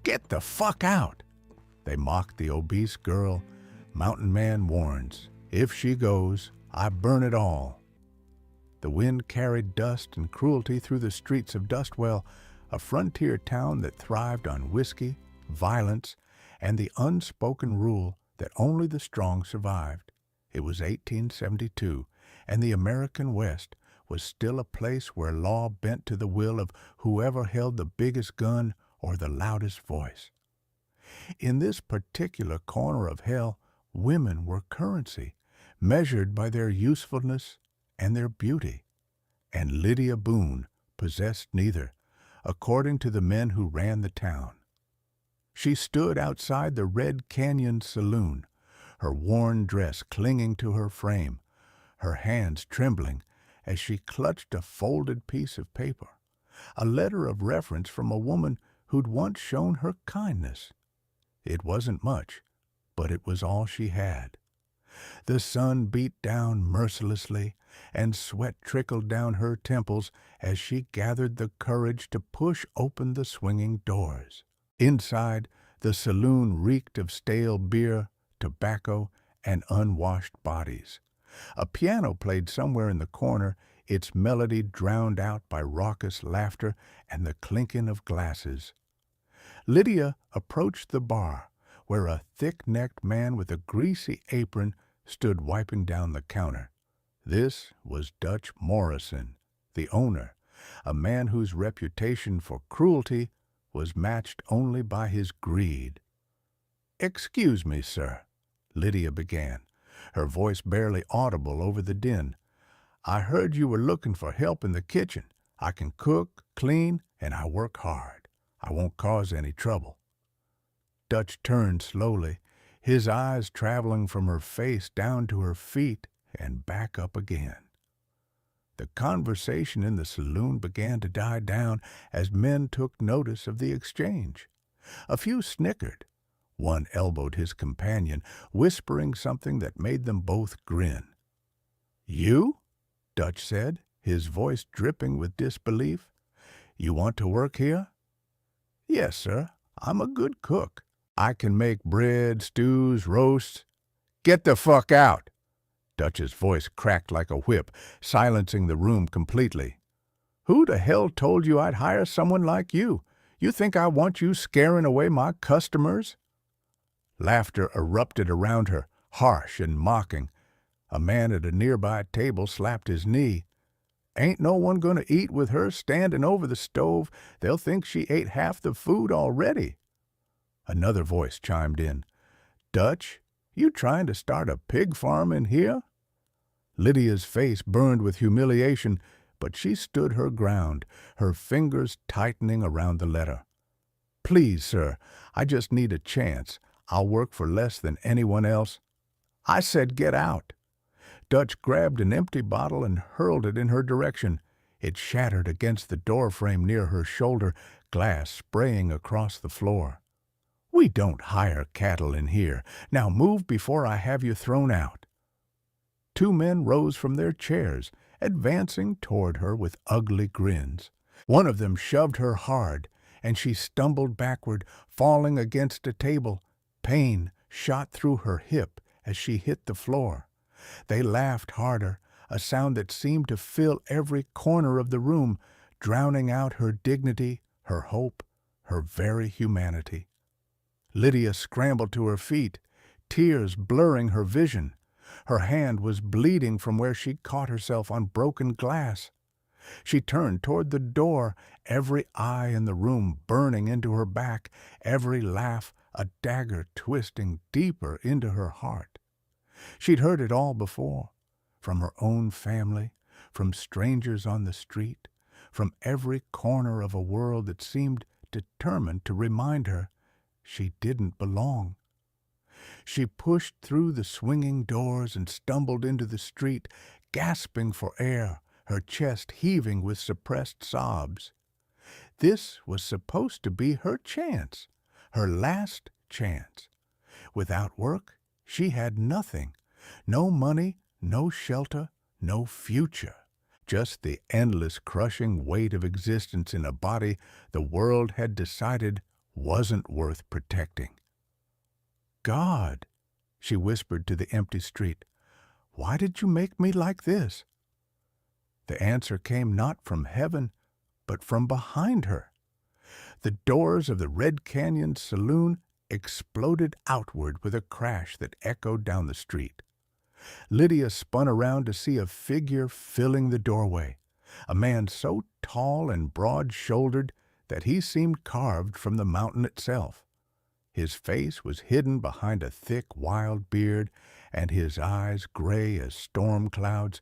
Get the fuck out! They mocked the obese girl. Mountain Man warns, if she goes, I burn it all. The wind carried dust and cruelty through the streets of Dustwell, a frontier town that thrived on whiskey, violence, and the unspoken rule that only the strong survived. It was 1872, and the American West was still a place where law bent to the will of whoever held the biggest gun or the loudest voice. In this particular corner of hell, women were currency, measured by their usefulness and their beauty. And Lydia Boone possessed neither, according to the men who ran the town. She stood outside the Red Canyon Saloon, her worn dress clinging to her frame, her hands trembling as she clutched a folded piece of paper, a letter of reference from a woman who'd once shown her kindness. It wasn't much, but it was all she had. The sun beat down mercilessly, and sweat trickled down her temples as she gathered the courage to push open the swinging doors. Inside, the saloon reeked of stale beer, tobacco, and unwashed bodies. A piano played somewhere in the corner, its melody drowned out by raucous laughter and the clinking of glasses. Lydia approached the bar, where a thick-necked man with a greasy apron stood wiping down the counter. This was Dutch Morrison, the owner, a man whose reputation for cruelty was matched only by his greed. "Excuse me, sir," Lydia began, her voice barely audible over the din. "I heard you were looking for help in the kitchen. I can cook, clean, and I work hard. I won't cause any trouble." Dutch turned slowly, his eyes traveling from her face down to her feet and back up again. The conversation in the saloon began to die down as men took notice of the exchange. A few snickered. One elbowed his companion, whispering something that made them both grin. "You?" Dutch said, his voice dripping with disbelief. "You want to work here?" "Yes, sir. I'm a good cook. I can make bread, stews, roasts." "Get the fuck out!" Dutch's voice cracked like a whip, silencing the room completely. "Who the hell told you I'd hire someone like you? You think I want you scaring away my customers?" Laughter erupted around her, harsh and mocking. A man at a nearby table slapped his knee. "Ain't no one going to eat with her standing over the stove. They'll think she ate half the food already." Another voice chimed in. "Dutch, you trying to start a pig farm in here?" Lydia's face burned with humiliation, but she stood her ground, her fingers tightening around the letter. "Please, sir, I just need a chance. I'll work for less than anyone else." "I said get out." Dutch grabbed an empty bottle and hurled it in her direction. It shattered against the doorframe near her shoulder, glass spraying across the floor. "We don't hire cattle in here. Now move before I have you thrown out." Two men rose from their chairs, advancing toward her with ugly grins. One of them shoved her hard, and she stumbled backward, falling against a table. Pain shot through her hip as she hit the floor. They laughed harder, a sound that seemed to fill every corner of the room, drowning out her dignity, her hope, her very humanity. Lydia scrambled to her feet, tears blurring her vision. Her hand was bleeding from where she'd caught herself on broken glass. She turned toward the door, every eye in the room burning into her back, every laugh a dagger twisting deeper into her heart. She'd heard it all before, from her own family, from strangers on the street, from every corner of a world that seemed determined to remind her she didn't belong. She pushed through the swinging doors and stumbled into the street, gasping for air, her chest heaving with suppressed sobs. This was supposed to be her chance, her last chance. Without work, she had nothing. No money, no shelter, no future. Just the endless crushing weight of existence in a body the world had decided wasn't worth protecting. God, she whispered to the empty street, why did you make me like this? The answer came not from heaven, but from behind her. The doors of the Red Canyon saloon exploded outward with a crash that echoed down the street. Lydia spun around to see a figure filling the doorway, a man so tall and broad-shouldered that he seemed carved from the mountain itself. His face was hidden behind a thick, wild beard, and his eyes, gray as storm clouds,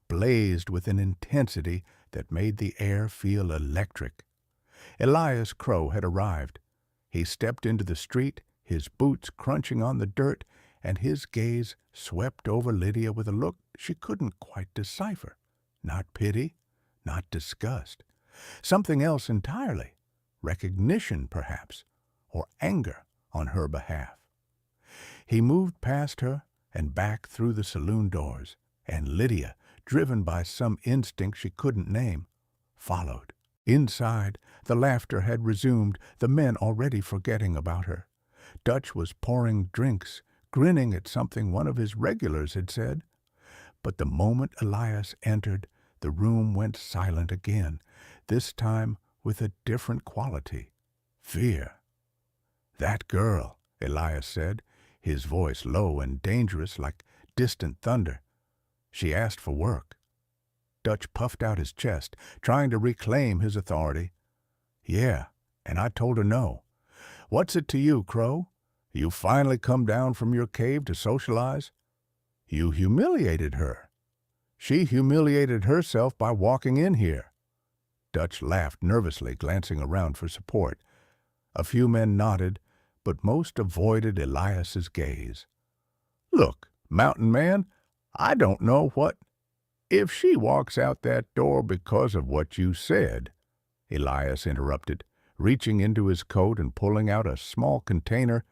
blazed with an intensity that made the air feel electric. Elias Crow had arrived. He stepped into the street, his boots crunching on the dirt, and his gaze swept over Lydia with a look she couldn't quite decipher. Not pity, not disgust. Something else entirely. Recognition, perhaps, or anger on her behalf. He moved past her and back through the saloon doors, and Lydia, driven by some instinct she couldn't name, followed. Inside, the laughter had resumed, the men already forgetting about her. Dutch was pouring drinks, grinning at something one of his regulars had said. But the moment Elias entered, the room went silent again, this time with a different quality. Fear. That girl, Elias said, his voice low and dangerous like distant thunder. She asked for work. Dutch puffed out his chest, trying to reclaim his authority. Yeah, and I told her no. What's it to you, Crow? You finally come down from your cave to socialize? You humiliated her. She humiliated herself by walking in here. Dutch laughed nervously, glancing around for support. A few men nodded, but most avoided Elias's gaze. Look, mountain man, I don't know what. If she walks out that door because of what you said, Elias interrupted, reaching into his coat and pulling out a small container,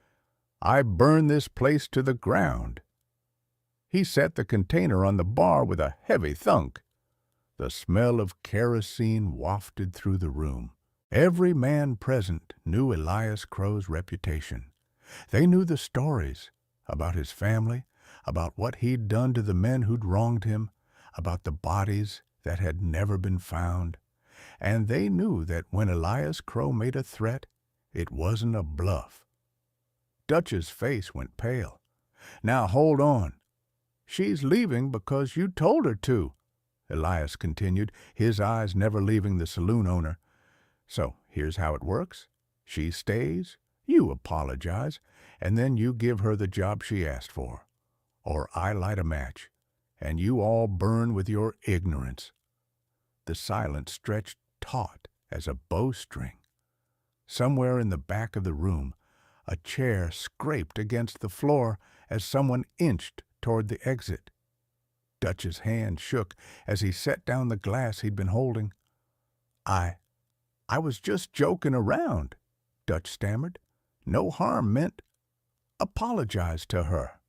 I burn this place to the ground. He set the container on the bar with a heavy thunk. The smell of kerosene wafted through the room. Every man present knew Elias Crow's reputation. They knew the stories about his family, about what he'd done to the men who'd wronged him, about the bodies that had never been found. And they knew that when Elias Crow made a threat, it wasn't a bluff. Dutch's face went pale. Now hold on. She's leaving because you told her to, Elias continued, his eyes never leaving the saloon owner. So here's how it works. She stays, you apologize, and then you give her the job she asked for. Or I light a match, and you all burn with your ignorance. The silence stretched taut as a bowstring. Somewhere in the back of the room, a chair scraped against the floor as someone inched toward the exit. Dutch's hand shook as he set down the glass he'd been holding. I was just joking around, Dutch stammered. No harm meant. Apologize to her.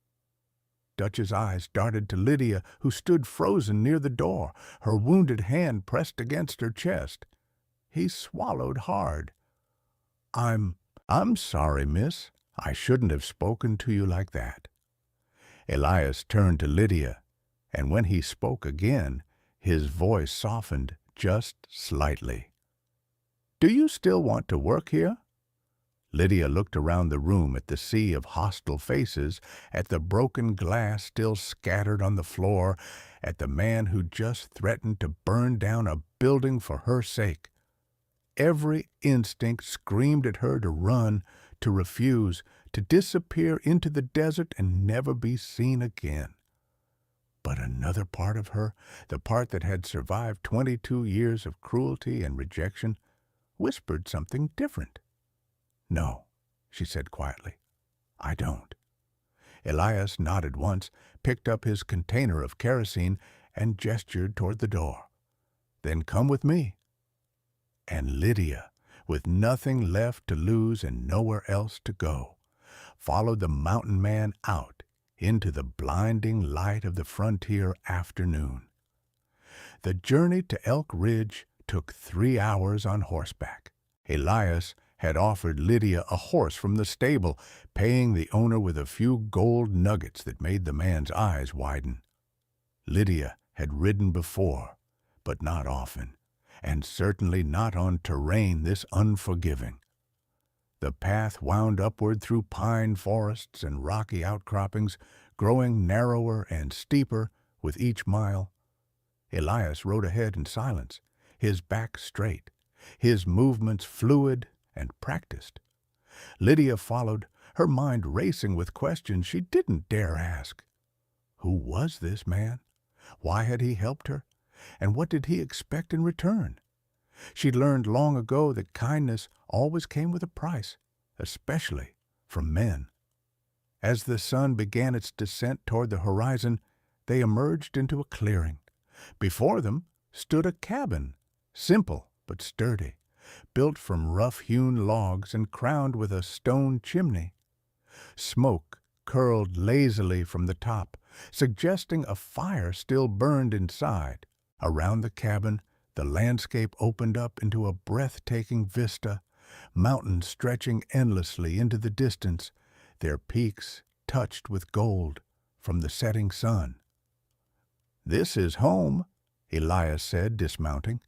Dutch's eyes darted to Lydia, who stood frozen near the door, her wounded hand pressed against her chest. He swallowed hard. I'm sorry, miss. I shouldn't have spoken to you like that. Elias turned to Lydia, and when he spoke again, his voice softened just slightly. Do you still want to work here? Lydia looked around the room at the sea of hostile faces, at the broken glass still scattered on the floor, at the man who just threatened to burn down a building for her sake. Every instinct screamed at her to run, to refuse, to disappear into the desert and never be seen again. But another part of her, the part that had survived 22 years of cruelty and rejection, whispered something different. No, she said quietly, I don't. Elias nodded once, picked up his container of kerosene, and gestured toward the door. Then come with me. And Lydia, with nothing left to lose and nowhere else to go, followed the mountain man out into the blinding light of the frontier afternoon. The journey to Elk Ridge took 3 hours on horseback. Elias had offered Lydia a horse from the stable, paying the owner with a few gold nuggets that made the man's eyes widen. Lydia had ridden before, but not often, and certainly not on terrain this unforgiving. The path wound upward through pine forests and rocky outcroppings, growing narrower and steeper with each mile. Elias rode ahead in silence, his back straight, his movements fluid and practiced. Lydia followed, her mind racing with questions she didn't dare ask. Who was this man? Why had he helped her? And what did he expect in return? She'd learned long ago that kindness always came with a price, especially from men. As the sun began its descent toward the horizon, they emerged into a clearing. Before them stood a cabin, simple but sturdy, built from rough-hewn logs and crowned with a stone chimney. Smoke curled lazily from the top, suggesting a fire still burned inside. Around the cabin, the landscape opened up into a breathtaking vista, mountains stretching endlessly into the distance, their peaks touched with gold from the setting sun. "This is home," Elias said, dismounting.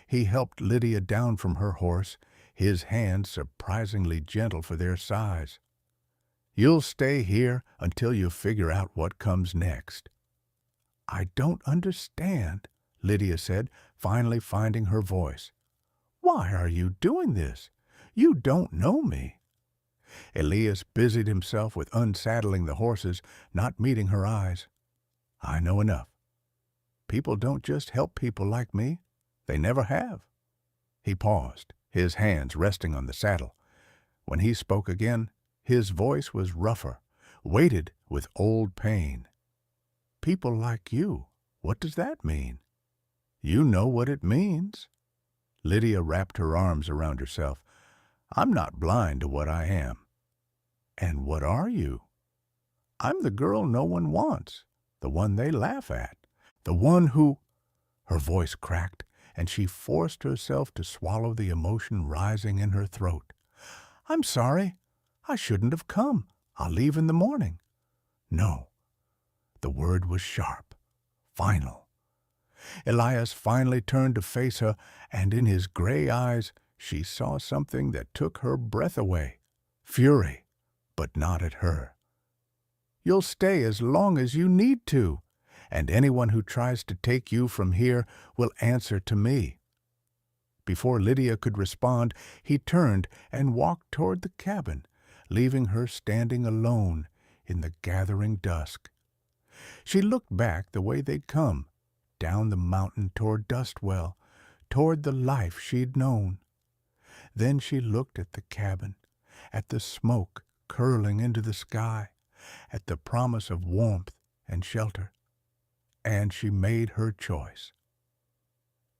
He helped Lydia down from her horse, his hands surprisingly gentle for their size. "You'll stay here until you figure out what comes next." "I don't understand," Lydia said, finally finding her voice. "Why are you doing this? You don't know me." Elias busied himself with unsaddling the horses, not meeting her eyes. "I know enough. People don't just help people like me. They never have." He paused, his hands resting on the saddle. When he spoke again, his voice was rougher, weighted with old pain. "People like you, what does that mean?" "You know what it means." Lydia wrapped her arms around herself. "I'm not blind to what I am." "And what are you?" "I'm the girl no one wants, the one they laugh at, the one who—" Her voice cracked, and she forced herself to swallow the emotion rising in her throat. "I'm sorry. I shouldn't have come. I'll leave in the morning." "No." The word was sharp, final. Elias finally turned to face her, and in his gray eyes she saw something that took her breath away. Fury, but not at her. "You'll stay as long as you need to, and anyone who tries to take you from here will answer to me." Before Lydia could respond, he turned and walked toward the cabin, leaving her standing alone in the gathering dusk. She looked back the way they'd come, down the mountain toward Dustwell, toward the life she'd known. Then she looked at the cabin, at the smoke curling into the sky, at the promise of warmth and shelter. And she made her choice.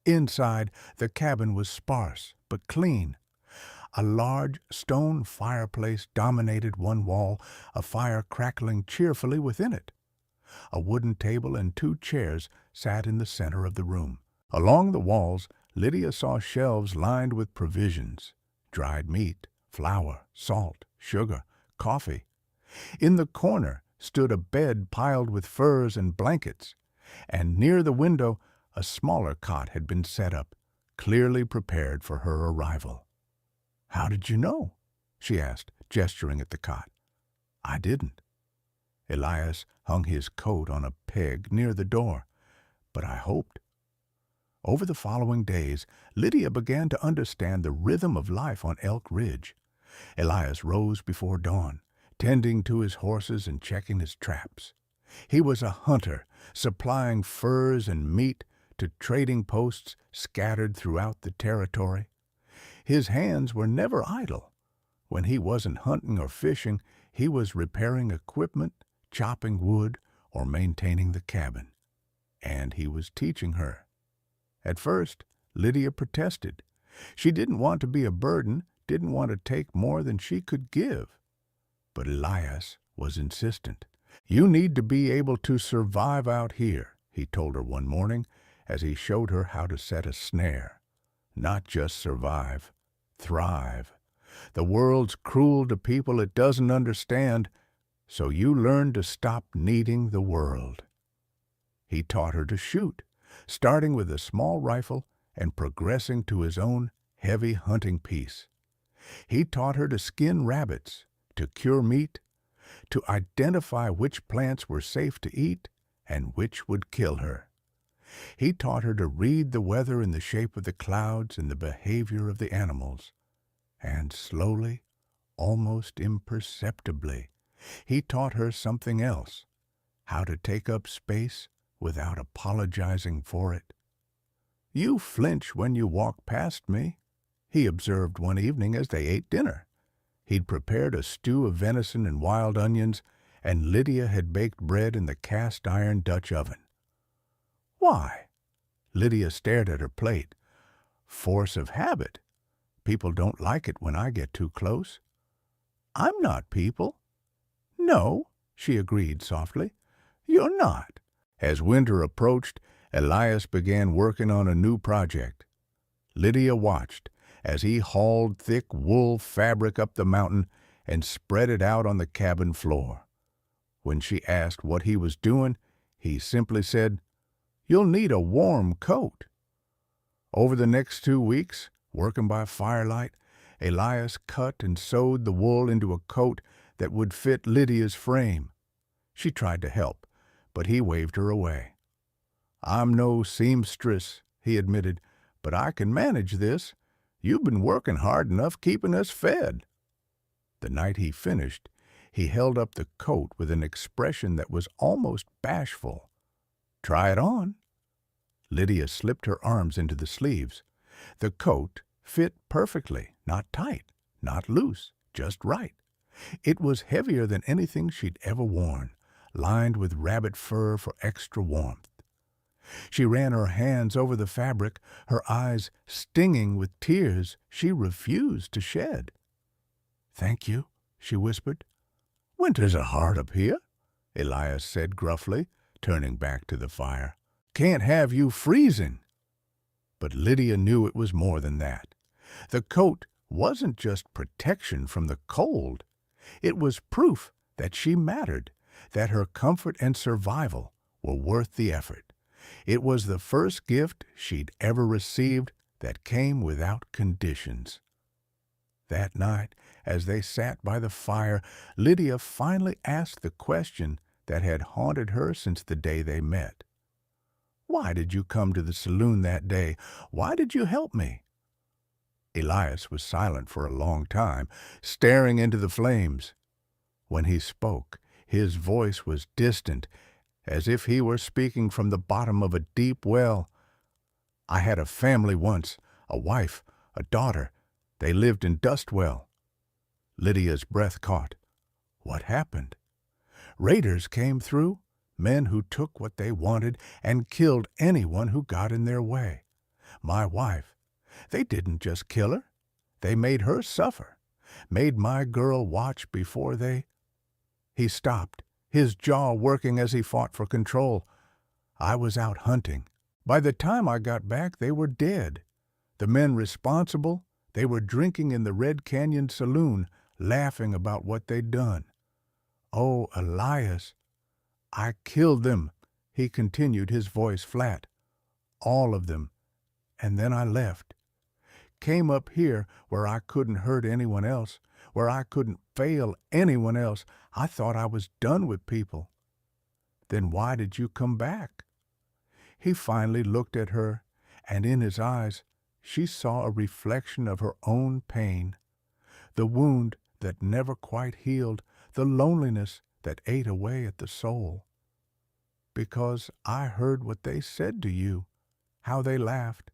Inside, the cabin was sparse but clean. A large stone fireplace dominated one wall, a fire crackling cheerfully within it. A wooden table and 2 chairs sat in the center of the room. Along the walls, Lydia saw shelves lined with provisions: dried meat, flour, salt, sugar, coffee. In the corner stood a bed piled with furs and blankets, and near the window a smaller cot had been set up, clearly prepared for her arrival. "How did you know?" she asked, gesturing at the cot. "I didn't." Elias hung his coat on a peg near the door, "but I hoped." Over the following days, Lydia began to understand the rhythm of life on Elk Ridge. Elias rose before dawn, tending to his horses and checking his traps. He was a hunter, supplying furs and meat to trading posts scattered throughout the territory. His hands were never idle. When he wasn't hunting or fishing, he was repairing equipment, chopping wood, or maintaining the cabin. And he was teaching her. At first, Lydia protested. She didn't want to be a burden, didn't want to take more than she could give. But Elias was insistent. "You need to be able to survive out here," he told her one morning as he showed her how to set a snare. "Not just survive, thrive. The world's cruel to people it doesn't understand, so you learn to stop needing the world. He taught her to shoot, starting with a small rifle and progressing to his own heavy hunting piece. He taught her to skin rabbits, to cure meat, to identify which plants were safe to eat and which would kill her. He taught her to read the weather in the shape of the clouds and the behavior of the animals. And slowly, almost imperceptibly, he taught her something else, how to take up space without apologizing for it. "You flinch when you walk past me," he observed one evening as they ate dinner. He'd prepared a stew of venison and wild onions, and Lydia had baked bread in the cast-iron Dutch oven. "Why?" Lydia stared at her plate. "Force of habit. People don't like it when I get too close." "I'm not people." "No," she agreed softly. "You're not." As winter approached, Elias began working on a new project. Lydia watched as he hauled thick wool fabric up the mountain and spread it out on the cabin floor. When she asked what he was doing, he simply said, "You'll need a warm coat." Over the next 2 weeks, working by firelight, Elias cut and sewed the wool into a coat that would fit Lydia's frame. She tried to help, but he waved her away. "I'm no seamstress," he admitted, "but I can manage this. You've been working hard enough keeping us fed." The night he finished, he held up the coat with an expression that was almost bashful. "Try it on." Lydia slipped her arms into the sleeves. The coat fit perfectly, not tight, not loose, just right. It was heavier than anything she'd ever worn, lined with rabbit fur for extra warmth. She ran her hands over the fabric, her eyes stinging with tears she refused to shed. "Thank you," she whispered. "Winter's hard up here," Elias said gruffly, turning back to the fire. "Can't have you freezing." But Lydia knew it was more than that. The coat wasn't just protection from the cold. It was proof that she mattered, that her comfort and survival were worth the effort. It was the first gift she'd ever received that came without conditions. That night, as they sat by the fire, Lydia finally asked the question that had haunted her since the day they met. "Why did you come to the saloon that day? Why did you help me?" Elias was silent for a long time, staring into the flames. When he spoke, his voice was distant, as if he were speaking from the bottom of a deep well. "I had a family once, a wife, a daughter. They lived in Dustwell." Lydia's breath caught. What happened? Raiders came through, men who took what they wanted and killed anyone who got in their way. My wife, they didn't just kill her. They made her suffer, made my girl watch before they... He stopped, his jaw working as he fought for control. I was out hunting. By the time I got back, they were dead. The men responsible, they were drinking in the Red Canyon saloon, laughing about what they'd done. "Oh, Elias, I killed them," he continued, his voice flat. "All of them. And then I left. Came up here where I couldn't hurt anyone else, where I couldn't fail anyone else. I thought I was done with people." "Then why did you come back?" He finally looked at her, and in his eyes she saw a reflection of her own pain. The wound that never quite healed, the loneliness that ate away at the soul. "Because I heard what they said to you, how they laughed,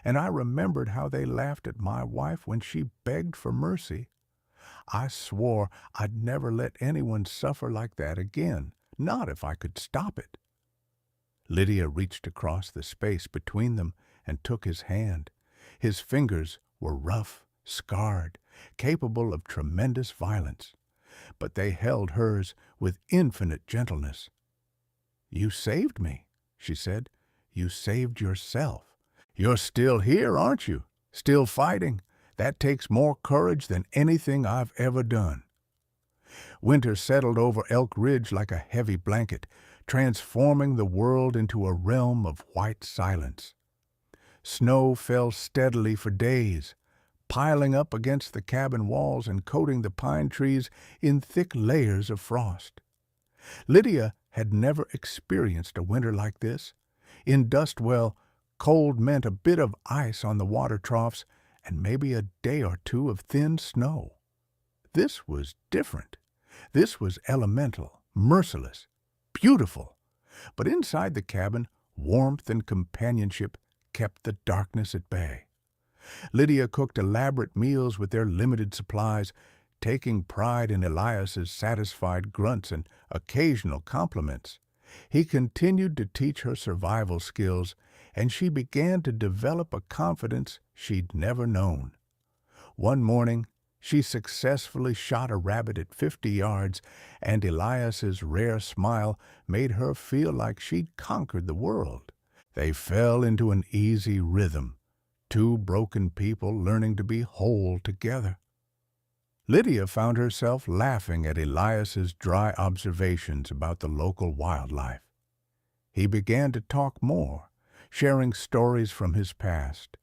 and I remembered how they laughed at my wife when she begged for mercy. I swore I'd never let anyone suffer like that again, not if I could stop it." Lydia reached across the space between them and took his hand. His fingers were rough, scarred, capable of tremendous violence, but they held hers with infinite gentleness. "You saved me," she said. "You saved yourself. You're still here, aren't you? Still fighting? That takes more courage than anything I've ever done. Winter settled over Elk Ridge like a heavy blanket, transforming the world into a realm of white silence. Snow fell steadily for days, piling up against the cabin walls and coating the pine trees in thick layers of frost. Lydia had never experienced a winter like this. In Dustwell, cold meant a bit of ice on the water troughs and maybe a day or two of thin snow. This was different. This was elemental, merciless, beautiful. But inside the cabin, warmth and companionship kept the darkness at bay. Lydia cooked elaborate meals with their limited supplies, taking pride in Elias's satisfied grunts and occasional compliments. He continued to teach her survival skills, and she began to develop a confidence she'd never known. One morning, she successfully shot a rabbit at 50 yards, and Elias's rare smile made her feel like she'd conquered the world. They fell into an easy rhythm, two broken people learning to be whole together. Lydia found herself laughing at Elias's dry observations about the local wildlife. He began to talk more, sharing stories from his past.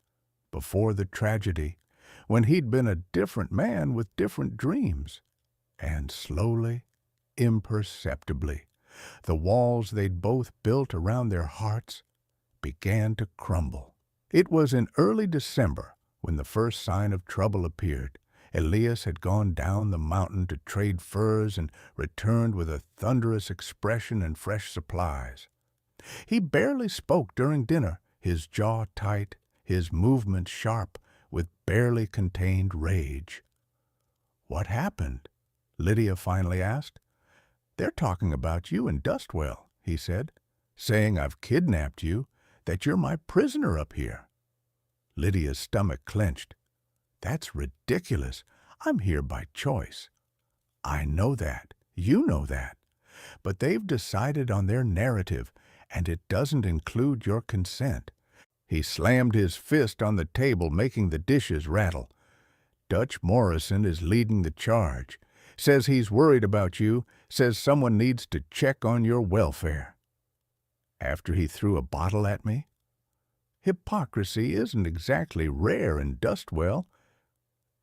Before the tragedy, when he'd been a different man with different dreams. And slowly, imperceptibly, the walls they'd both built around their hearts began to crumble. It was in early December when the first sign of trouble appeared. Elias had gone down the mountain to trade furs and returned with a thunderous expression and fresh supplies. He barely spoke during dinner, his jaw tight, his movements sharp, with barely contained rage. "What happened?" Lydia finally asked. "They're talking about you in Dustwell," he said, "saying I've kidnapped you, that you're my prisoner up here." Lydia's stomach clenched. "That's ridiculous. I'm here by choice." "I know that. You know that. But they've decided on their narrative, and it doesn't include your consent." He slammed his fist on the table, making the dishes rattle. "Dutch Morrison is leading the charge. Says he's worried about you, says someone needs to check on your welfare." After he threw a bottle at me? Hypocrisy isn't exactly rare in Dustwell.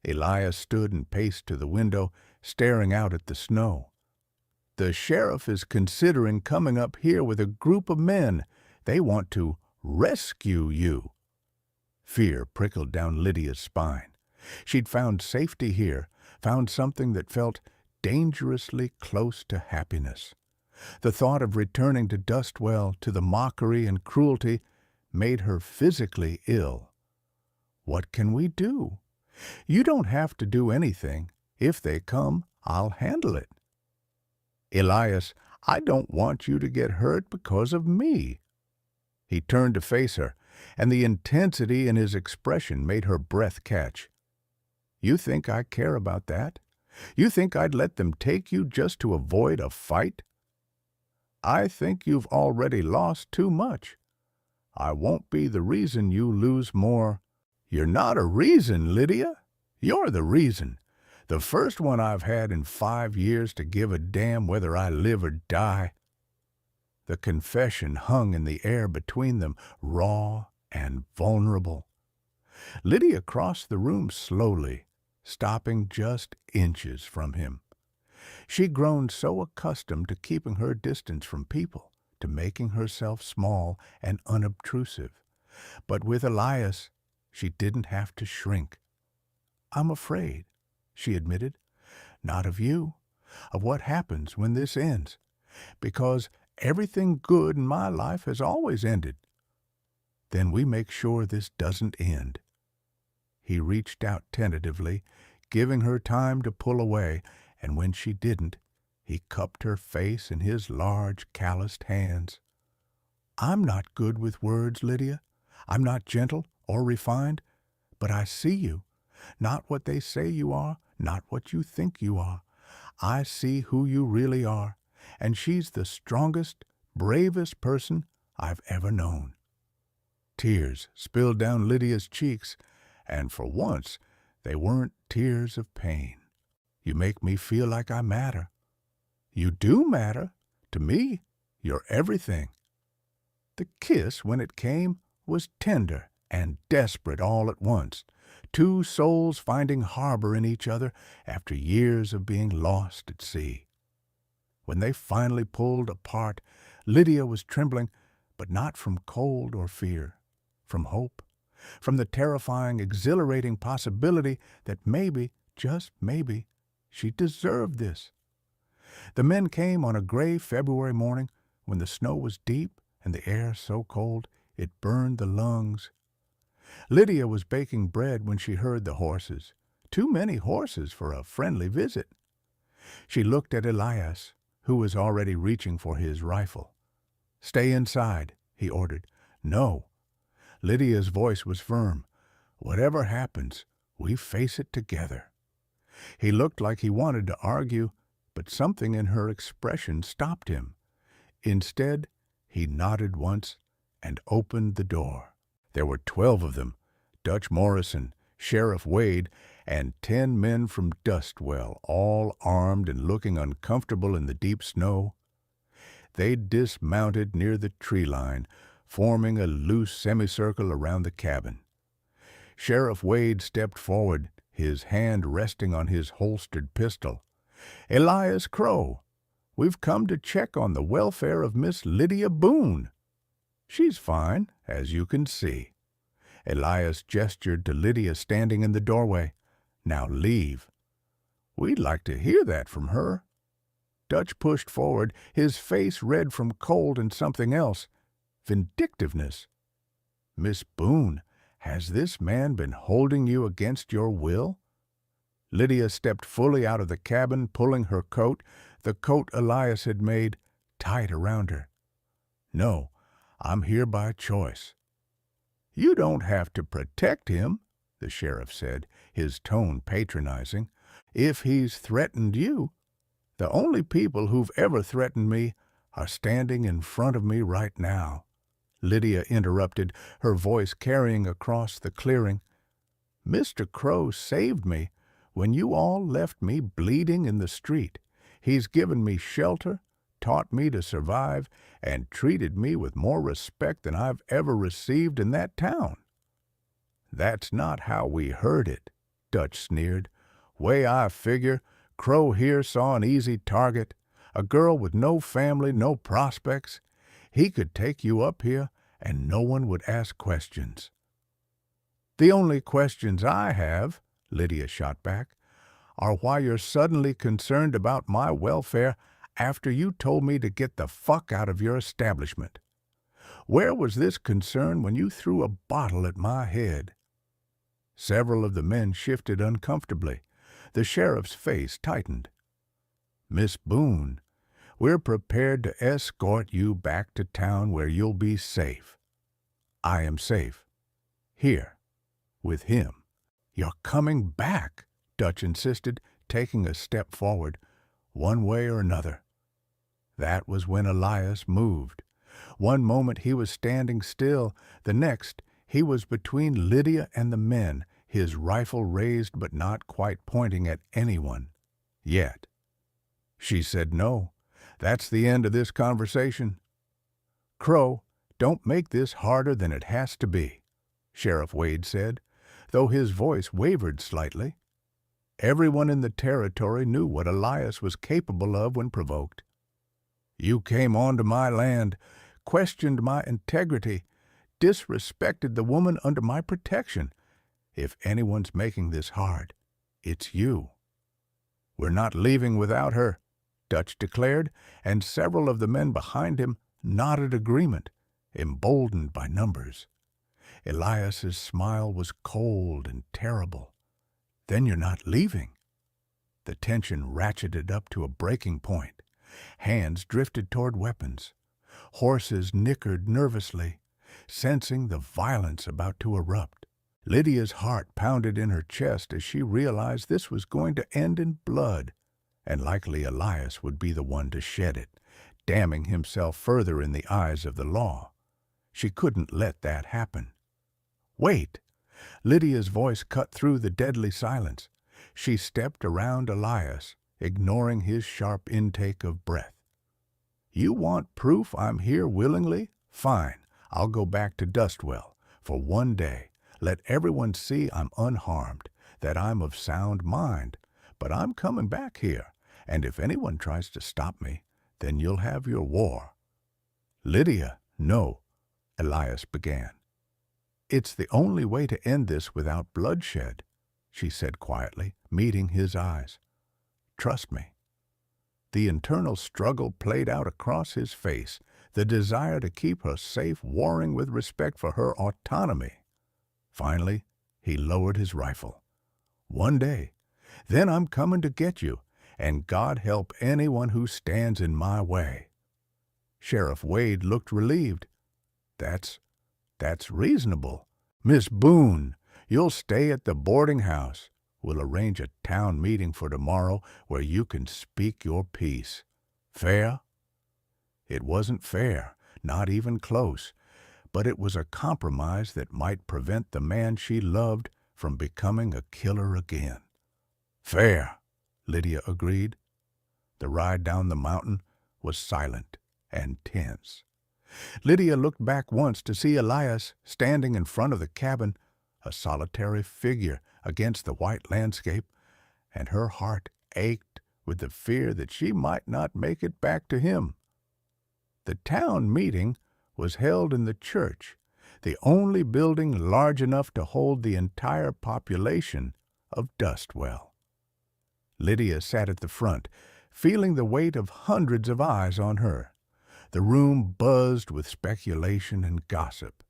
Elias stood and paced to the window, staring out at the snow. "The sheriff is considering coming up here with a group of men. They want to rescue you." Fear prickled down Lydia's spine. She'd found safety here, found something that felt dangerously close to happiness. The thought of returning to Dustwell, to the mockery and cruelty, made her physically ill. "What can we do?" "You don't have to do anything. If they come, I'll handle it." "Elias, I don't want you to get hurt because of me." He turned to face her, and the intensity in his expression made her breath catch. "You think I care about that? You think I'd let them take you just to avoid a fight? I think you've already lost too much. I won't be the reason you lose more." "You're not a reason, Lydia. You're the reason. The first one I've had in 5 years to give a damn whether I live or die." The confession hung in the air between them, raw and vulnerable. Lydia crossed the room slowly, stopping just inches from him. She'd grown so accustomed to keeping her distance from people, to making herself small and unobtrusive. But with Elias, she didn't have to shrink. "I'm afraid," she admitted. "Not of you, of what happens when this ends. Because everything good in my life has always ended." "Then we make sure this doesn't end." He reached out tentatively, giving her time to pull away, and when she didn't, he cupped her face in his large, calloused hands. "I'm not good with words, Lydia. I'm not gentle or refined, but I see you. Not what they say you are, not what you think you are. I see who you really are, and she's the strongest, bravest person I've ever known." Tears spilled down Lydia's cheeks, and for once They weren't tears of pain. You make me feel like I matter. You do matter. To me, you're everything. The kiss, when it came, was tender and desperate all at once, two souls finding harbor in each other after years of being lost at sea. When they finally pulled apart, Lydia was trembling, but not from cold or fear, from hope, from the terrifying, exhilarating possibility that maybe, just maybe, she deserved this. The men came on a gray February morning when the snow was deep and the air so cold it burned the lungs. Lydia was baking bread when she heard the horses. Too many horses for a friendly visit. She looked at Elias, who was already reaching for his rifle. "Stay inside," he ordered. "No." Lydia's voice was firm. "Whatever happens, we face it together." He looked like he wanted to argue, but something in her expression stopped him. Instead, he nodded once and opened the door. There were 12 of them, Dutch Morrison, Sheriff Wade, and 10 men from Dustwell, all armed and looking uncomfortable in the deep snow. They dismounted near the tree line, forming a loose semicircle around the cabin. Sheriff Wade stepped forward, his hand resting on his holstered pistol. "Elias Crow, we've come to check on the welfare of Miss Lydia Boone." "She's fine, as you can see." Elias gestured to Lydia standing in the doorway. "Now leave." "We'd like to hear that from her." Dutch pushed forward, his face red from cold and something else, vindictiveness. "Miss Boone, has this man been holding you against your will?" Lydia stepped fully out of the cabin, pulling her coat, the coat Elias had made, tight around her. "No, I'm here by choice." "You don't have to protect him," the sheriff said, his tone patronizing. "If he's threatened you, the only people who've ever threatened me are standing in front of me right now." Lydia interrupted, her voice carrying across the clearing. "Mr. Crow saved me when you all left me bleeding in the street. He's given me shelter, taught me to survive, and treated me with more respect than I've ever received in that town." "That's not how we heard it," Dutch sneered. "Way I figure, Crow here saw an easy target, a girl with no family, no prospects. He could take you up here, and no one would ask questions." "The only questions I have," Lydia shot back, "are why you're suddenly concerned about my welfare after you told me to get the fuck out of your establishment. Where was this concern when you threw a bottle at my head?" Several of the men shifted uncomfortably. The sheriff's face tightened. "Miss Boone, we're prepared to escort you back to town where you'll be safe." "I am safe. Here. With him." "You're coming back," Dutch insisted, taking a step forward, "one way or another." That was when Elias moved. One moment he was standing still, the next he was between Lydia and the men, his rifle raised but not quite pointing at anyone. Yet. She said no. "That's the end of this conversation." "Crow, don't make this harder than it has to be," Sheriff Wade said, though his voice wavered slightly. Everyone in the territory knew what Elias was capable of when provoked. "You came onto my land, questioned my integrity, disrespected the woman under my protection. If anyone's making this hard, it's you." "We're not leaving without her," Dutch declared, and several of the men behind him nodded agreement, emboldened by numbers. Elias's smile was cold and terrible. "Then you're not leaving?" The tension ratcheted up to a breaking point. Hands drifted toward weapons. Horses nickered nervously, sensing the violence about to erupt. Lydia's heart pounded in her chest as she realized this was going to end in blood, and likely Elias would be the one to shed it, damning himself further in the eyes of the law. She couldn't let that happen. "Wait!" Lydia's voice cut through the deadly silence. She stepped around Elias, ignoring his sharp intake of breath. "You want proof I'm here willingly? Fine. I'll go back to Dustwell for one day. Let everyone see I'm unharmed, that I'm of sound mind. But I'm coming back here, and if anyone tries to stop me, then you'll have your war." "Lydia, no," Elias began. "It's the only way to end this without bloodshed," she said quietly, meeting his eyes. "Trust me." The internal struggle played out across his face, the desire to keep her safe warring with respect for her autonomy. Finally, he lowered his rifle. "One day. Then I'm coming to get you, and God help anyone who stands in my way." Sheriff Wade looked relieved. That's reasonable. Miss Boone, you'll stay at the boarding house. We'll arrange a town meeting for tomorrow where you can speak your piece. Fair?" It wasn't fair, not even close, but it was a compromise that might prevent the man she loved from becoming a killer again. "Fair," Lydia agreed. The ride down the mountain was silent and tense. Lydia looked back once to see Elias standing in front of the cabin, a solitary figure against the white landscape, and her heart ached with the fear that she might not make it back to him. The town meeting was held in the church, the only building large enough to hold the entire population of Dustwell. Lydia sat at the front, feeling the weight of hundreds of eyes on her. The room buzzed with speculation and gossip.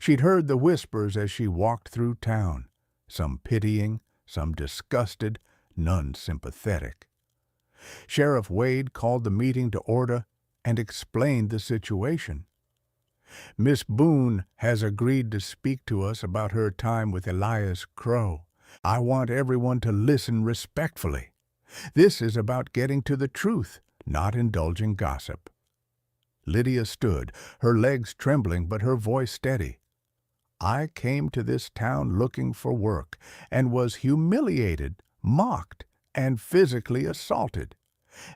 She'd heard the whispers as she walked through town, some pitying, some disgusted, none sympathetic. Sheriff Wade called the meeting to order and explained the situation. "Miss Boone has agreed to speak to us about her time with Elias Crow. I want everyone to listen respectfully. This is about getting to the truth, not indulging gossip." Lydia stood, her legs trembling but her voice steady. "I came to this town looking for work and was humiliated, mocked, and physically assaulted.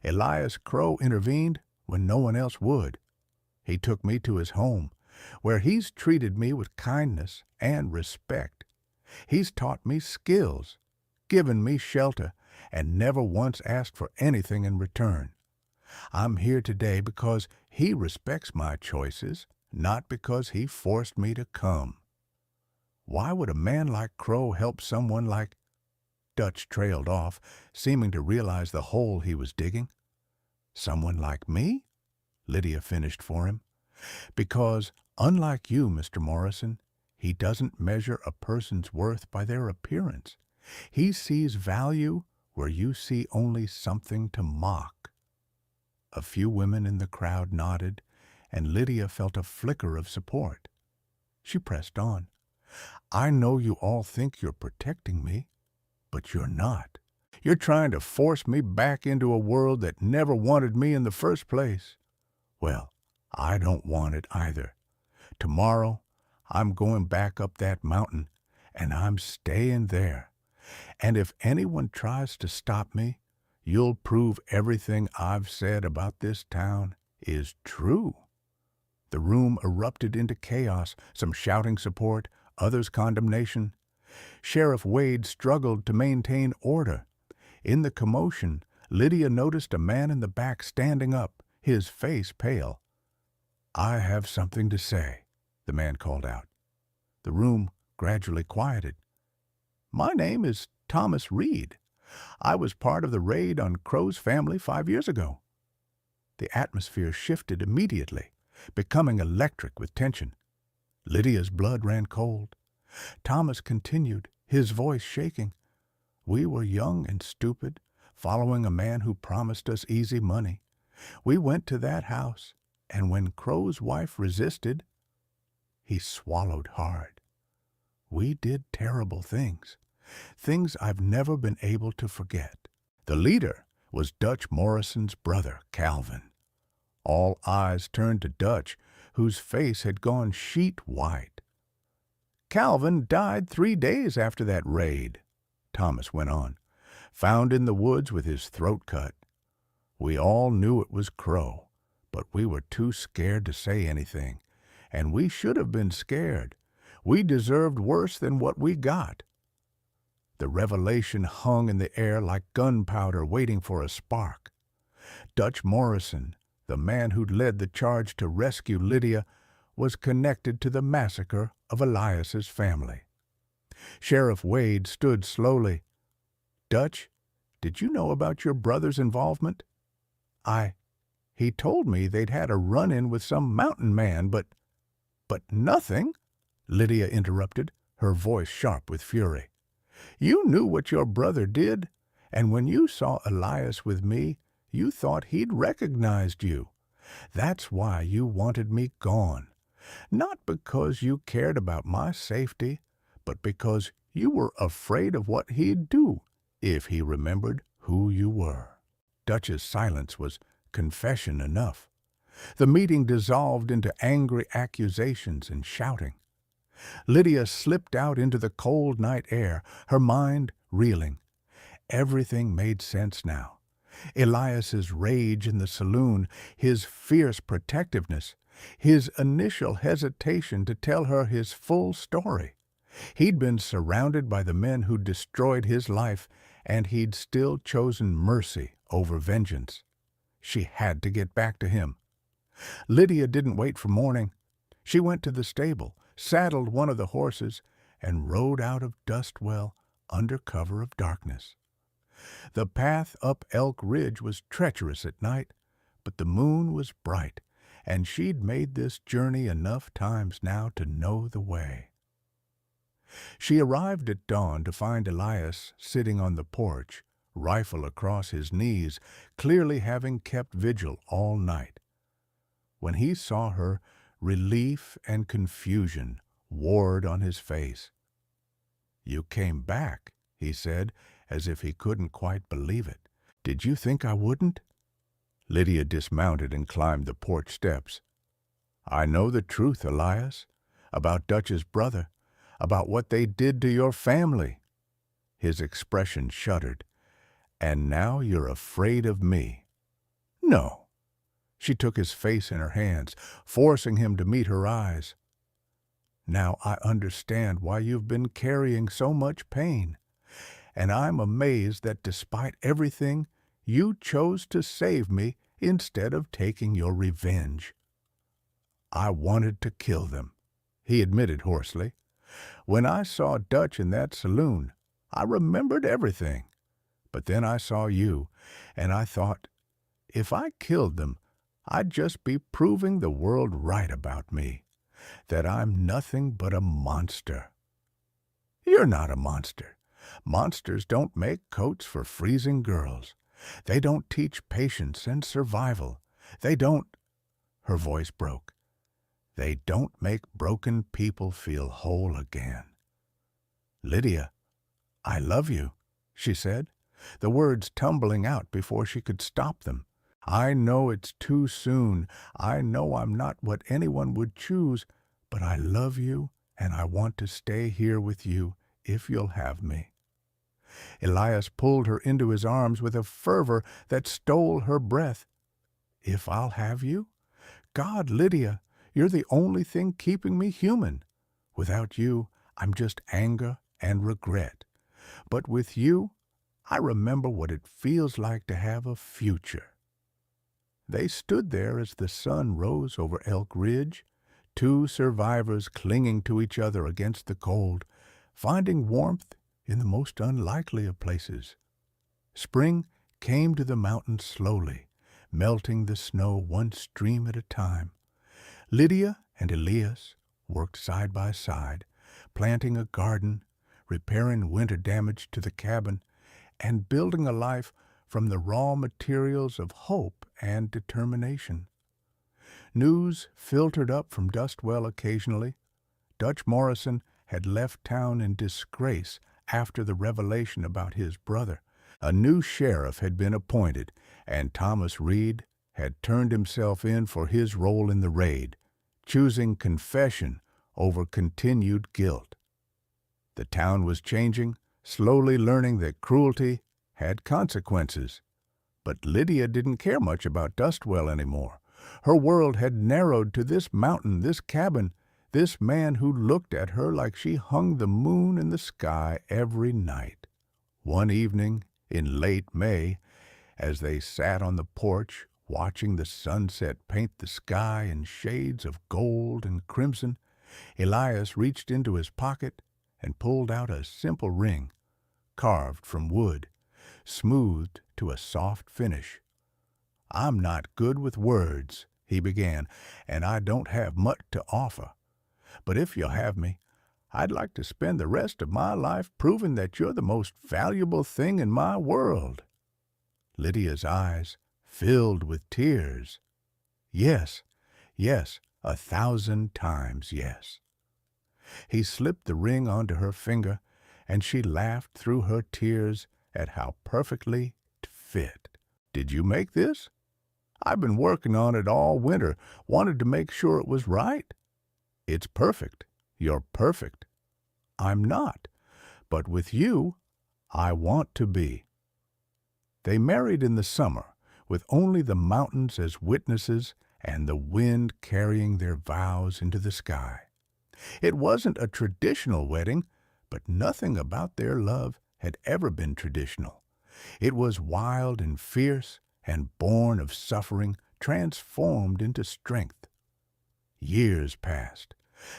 Elias Crow intervened when no one else would. He took me to his home, where he's treated me with kindness and respect. He's taught me skills, given me shelter, and never once asked for anything in return. I'm here today because he respects my choices, not because he forced me to come. Why would a man like Crow help someone like—" Dutch trailed off, seeming to realize the hole he was digging. "Someone like me?" Lydia finished for him. "Because, unlike you, Mr. Morrison, he doesn't measure a person's worth by their appearance. He sees value where you see only something to mock." A few women in the crowd nodded, and Lydia felt a flicker of support. She pressed on. "I know you all think you're protecting me, but you're not. You're trying to force me back into a world that never wanted me in the first place. Well, I don't want it either. Tomorrow, I'm going back up that mountain, and I'm staying there. And if anyone tries to stop me, you'll prove everything I've said about this town is true." The room erupted into chaos, some shouting support, others condemnation. Sheriff Wade struggled to maintain order. In the commotion, Lydia noticed a man in the back standing up, his face pale. "I have something to say," the man called out. The room gradually quieted. "My name is Thomas Reed. I was part of the raid on Crow's family 5 years ago." The atmosphere shifted immediately, becoming electric with tension. Lydia's blood ran cold. Thomas continued, his voice shaking. "We were young and stupid, following a man who promised us easy money. We went to that house, and when Crow's wife resisted—" He swallowed hard. "We did terrible things. Things I've never been able to forget." The leader was Dutch Morrison's brother, Calvin. All eyes turned to Dutch, whose face had gone sheet white. Calvin died 3 days after that raid," Thomas went on, "found in the woods with his throat cut. We all knew it was Crow, but we were too scared to say anything, and we should have been scared. We deserved worse than what we got." The revelation hung in the air like gunpowder waiting for a spark. Dutch Morrison, the man who'd led the charge to rescue Lydia, was connected to the massacre of Elias's family. Sheriff Wade stood slowly. "Dutch, did you know about your brother's involvement?" He told me they'd had a run-in with some mountain man, but nothing," Lydia interrupted, her voice sharp with fury. "You knew what your brother did, and when you saw Elias with me, you thought he'd recognized you. That's why you wanted me gone. Not because you cared about my safety, but because you were afraid of what he'd do if he remembered who you were." Dutch's silence was confession enough. The meeting dissolved into angry accusations and shouting. Lydia slipped out into the cold night air, her mind reeling. Everything made sense now. Elias's rage in the saloon, his fierce protectiveness, his initial hesitation to tell her his full story. He'd been surrounded by the men who destroyed his life, and he'd still chosen mercy over vengeance. She had to get back to him. Lydia didn't wait for morning. She went to the stable, saddled one of the horses, and rode out of Dustwell under cover of darkness. The path up Elk Ridge was treacherous at night, but the moon was bright, and she'd made this journey enough times now to know the way. She arrived at dawn to find Elias sitting on the porch, rifle across his knees, clearly having kept vigil all night. When he saw her, relief and confusion warred on his face. "You came back," he said, as if he couldn't quite believe it. "Did you think I wouldn't?" Lydia dismounted and climbed the porch steps. "I know the truth, Elias, about Dutch's brother, about what they did to your family." His expression shuddered. "And now you're afraid of me." "No." She took his face in her hands, forcing him to meet her eyes. "Now I understand why you've been carrying so much pain, and I'm amazed that despite everything, you chose to save me instead of taking your revenge." "I wanted to kill them," he admitted hoarsely. "When I saw Dutch in that saloon, I remembered everything. But then I saw you, and I thought, if I killed them, I'd just be proving the world right about me, that I'm nothing but a monster." "You're not a monster. Monsters don't make coats for freezing girls. They don't teach patience and survival. They don't—" Her voice broke. "They don't make broken people feel whole again." "Lydia, I love you," she said, the words tumbling out before she could stop them. "I know it's too soon. I know I'm not what anyone would choose, but I love you, and I want to stay here with you if you'll have me." Elias pulled her into his arms with a fervor that stole her breath. "If I'll have you? God, Lydia, you're the only thing keeping me human. Without you, I'm just anger and regret. But with you, I remember what it feels like to have a future." They stood there as the sun rose over Elk Ridge, two survivors clinging to each other against the cold, finding warmth in the most unlikely of places. Spring came to the mountain slowly, melting the snow one stream at a time. Lydia and Elias worked side by side, planting a garden, repairing winter damage to the cabin, and building a life from the raw materials of hope and determination. News filtered up from Dustwell occasionally. Dutch Morrison had left town in disgrace after the revelation about his brother. A new sheriff had been appointed, and Thomas Reed had turned himself in for his role in the raid, choosing confession over continued guilt. The town was changing, slowly learning that cruelty had consequences. But Lydia didn't care much about Dustwell anymore. Her world had narrowed to this mountain, this cabin, this man who looked at her like she hung the moon in the sky every night. One evening in late May, as they sat on the porch watching the sunset paint the sky in shades of gold and crimson, Elias reached into his pocket and pulled out a simple ring, carved from wood, smoothed to a soft finish. "I'm not good with words," he began, "and I don't have much to offer. But if you'll have me, I'd like to spend the rest of my life proving that you're the most valuable thing in my world." Lydia's eyes filled with tears. "Yes, yes, 1,000 times yes." He slipped the ring onto her finger, and she laughed through her tears at how perfectly it fit. "Did you make this?" "I've been working on it all winter, wanted to make sure it was right." "It's perfect. You're perfect." "I'm not, but with you, I want to be." They married in the summer, with only the mountains as witnesses and the wind carrying their vows into the sky. It wasn't a traditional wedding, but nothing about their love had ever been traditional. It was wild and fierce and born of suffering, transformed into strength. Years passed.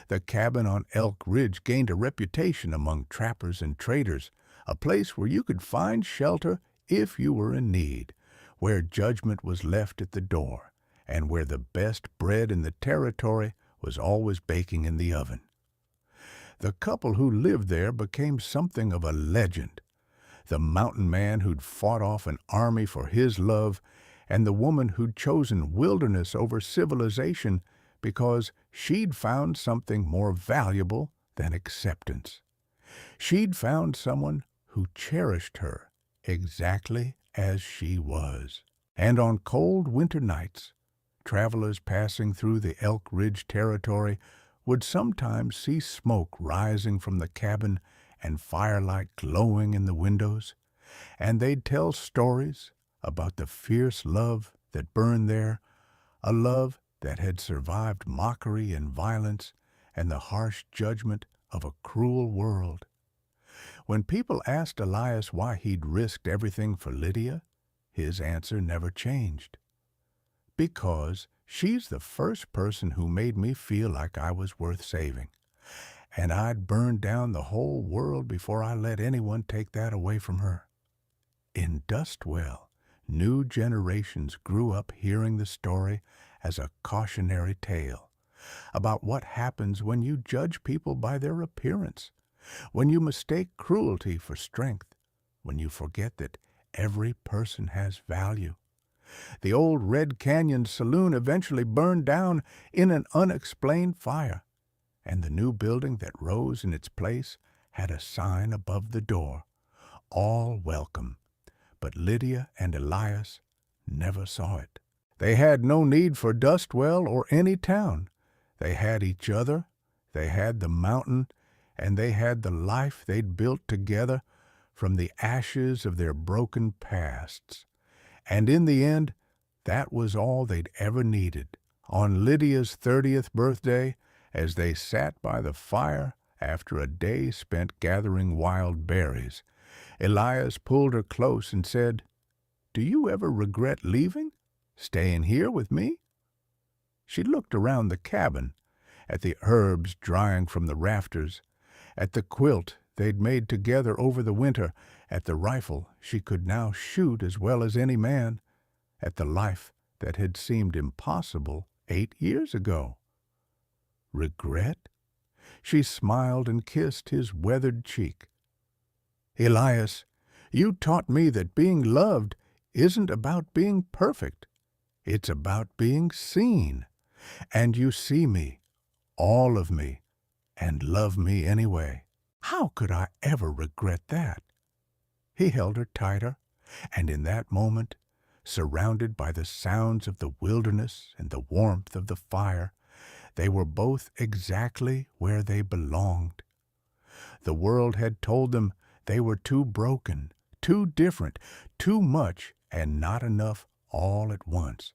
The cabin on Elk Ridge gained a reputation among trappers and traders, a place where you could find shelter if you were in need, where judgment was left at the door, and where the best bread in the territory was always baking in the oven. The couple who lived there became something of a legend. The mountain man who'd fought off an army for his love, and the woman who'd chosen wilderness over civilization because she'd found something more valuable than acceptance. She'd found someone who cherished her exactly as she was. And on cold winter nights, travelers passing through the Elk Ridge territory would sometimes see smoke rising from the cabin and firelight glowing in the windows, and they'd tell stories about the fierce love that burned there, a love that had survived mockery and violence and the harsh judgment of a cruel world. When people asked Elias why he'd risked everything for Lydia, his answer never changed. "Because she's the first person who made me feel like I was worth saving, and I'd burn down the whole world before I let anyone take that away from her." In Dustwell, new generations grew up hearing the story as a cautionary tale about what happens when you judge people by their appearance, when you mistake cruelty for strength, when you forget that every person has value. The old Red Canyon saloon eventually burned down in an unexplained fire, and the new building that rose in its place had a sign above the door, "All welcome." But Lydia and Elias never saw it. They had no need for Dustwell or any town. They had each other, they had the mountain, and they had the life they'd built together from the ashes of their broken pasts. And in the end, that was all they'd ever needed. On Lydia's 30th birthday, as they sat by the fire after a day spent gathering wild berries, Elias pulled her close and said, "Do you ever regret leaving, staying here with me?" She looked around the cabin, at the herbs drying from the rafters, at the quilt they'd made together over the winter, at the rifle she could now shoot as well as any man, at the life that had seemed impossible 8 years ago. Regret? She smiled and kissed his weathered cheek. "Elias, you taught me that being loved isn't about being perfect. It's about being seen. And you see me, all of me, and love me anyway. How could I ever regret that?" He held her tighter, and in that moment, surrounded by the sounds of the wilderness and the warmth of the fire, they were both exactly where they belonged. The world had told them they were too broken, too different, too much and not enough all at once.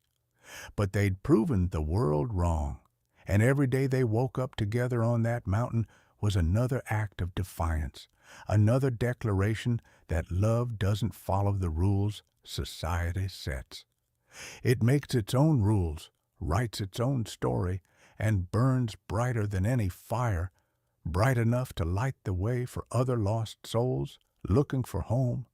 But they'd proven the world wrong, and every day they woke up together on that mountain was another act of defiance, another declaration that love doesn't follow the rules society sets. It makes its own rules, writes its own story, and burns brighter than any fire, bright enough to light the way for other lost souls looking for home.